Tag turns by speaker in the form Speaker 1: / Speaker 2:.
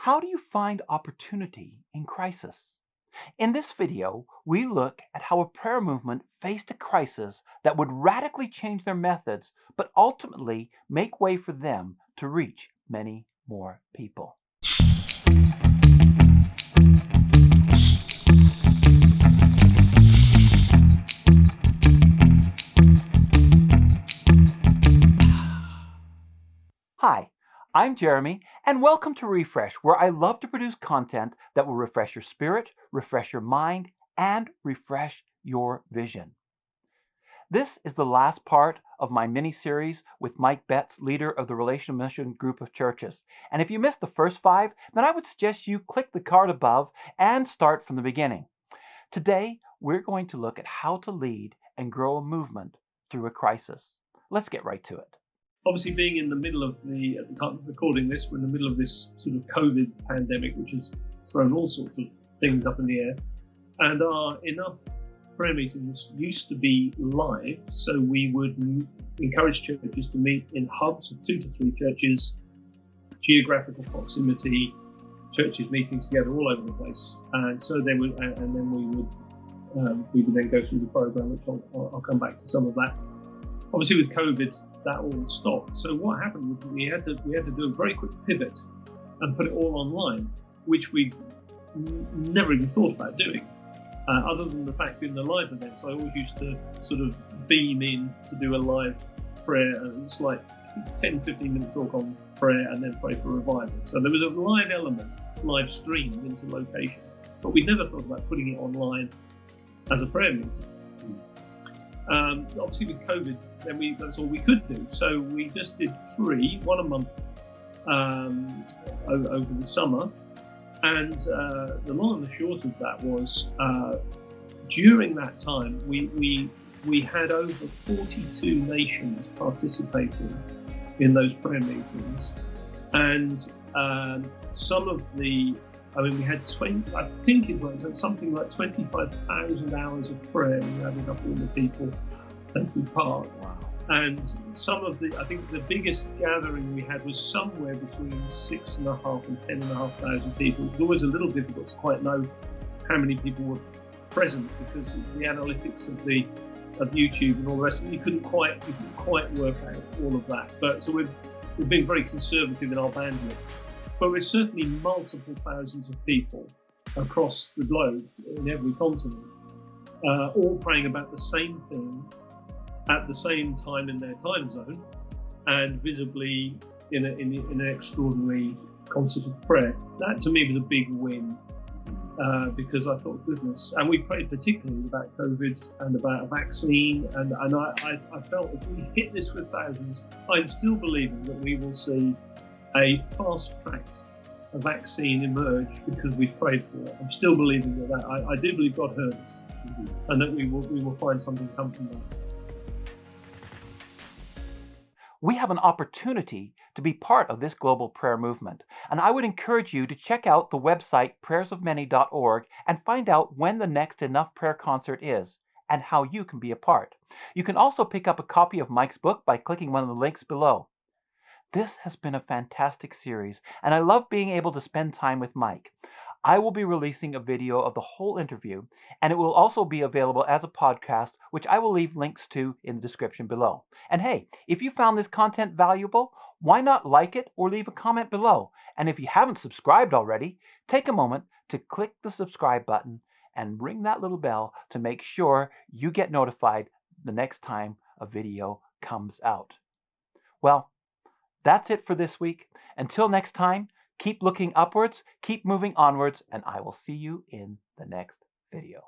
Speaker 1: How do you find opportunity in crisis? In this video, we look at how a prayer movement faced a crisis that would radically change their methods, but ultimately make way for them to reach many more people. Hi, I'm Jeremy, and welcome to Refresh, where I love to produce content that will refresh your spirit, refresh your mind, and refresh your vision. This is the last part of my mini-series with Mike Betts, leader of the Relational Mission group of churches. And if you missed the first 5, then I would suggest you click the card above and start from the beginning. Today, we're going to look at how to lead and grow a movement through a crisis. Let's get right to it.
Speaker 2: Obviously, being in the middle of at the time of recording this, we're in the middle of this sort of COVID pandemic, which has thrown all sorts of things up in the air. And our enough prayer meetings used to be live, so we would encourage churches to meet in hubs of 2 to 3 churches, geographical proximity, churches meeting together all over the place. And so they would, and then we would then go through the program, which I'll come back to some of that. Obviously, with COVID, that all stopped. So what happened was we had to do a very quick pivot and put it all online, which we never even thought about doing. Other than the fact in the live events, I always used to sort of beam in to do a live prayer. It's like 10-15 minute talk on prayer and then pray for revival. So there was a live element, live streamed into location, but we never thought about putting it online as a prayer meeting. Obviously with COVID, then that's all we could do. So we just did 3, one a month over the summer. And the long and the short of that was during that time, we had over 42 nations participating in those prayer meetings. And some of we had I think it was something like 25,000 hours of prayer. We added up all the people taking part. Wow. And I think the biggest gathering we had was somewhere between 6,500 and 10,500 people. It was always a little difficult to quite know how many people were present because of the analytics of YouTube and all the rest of it. You couldn't quite work out all of that. But so we've been very conservative in our bandwidth. But we're certainly multiple thousands of people across the globe in every continent, all praying about the same thing at the same time in their time zone, and visibly in an extraordinary concert of prayer. That to me was a big win because I thought, goodness, and we prayed particularly about COVID and about a vaccine, and I felt if we hit this with thousands, I'm still believing that we will see a fast-tracked vaccine emerge because we've prayed for it. I'm still believing that. I do believe God heard us, and that we will find something come from that.
Speaker 1: We have an opportunity to be part of this global prayer movement, and I would encourage you to check out the website prayersofmany.org and find out when the next Enough Prayer concert is and how you can be a part. You can also pick up a copy of Mike's book by clicking one of the links below. This has been a fantastic series, and I love being able to spend time with Mike. I will be releasing a video of the whole interview, and it will also be available as a podcast, which I will leave links to in the description below. And hey, if you found this content valuable, why not like it or leave a comment below? And if you haven't subscribed already, take a moment to click the subscribe button and ring that little bell to make sure you get notified the next time a video comes out. Well, that's it for this week. Until next time, keep looking upwards, keep moving onwards, and I will see you in the next video.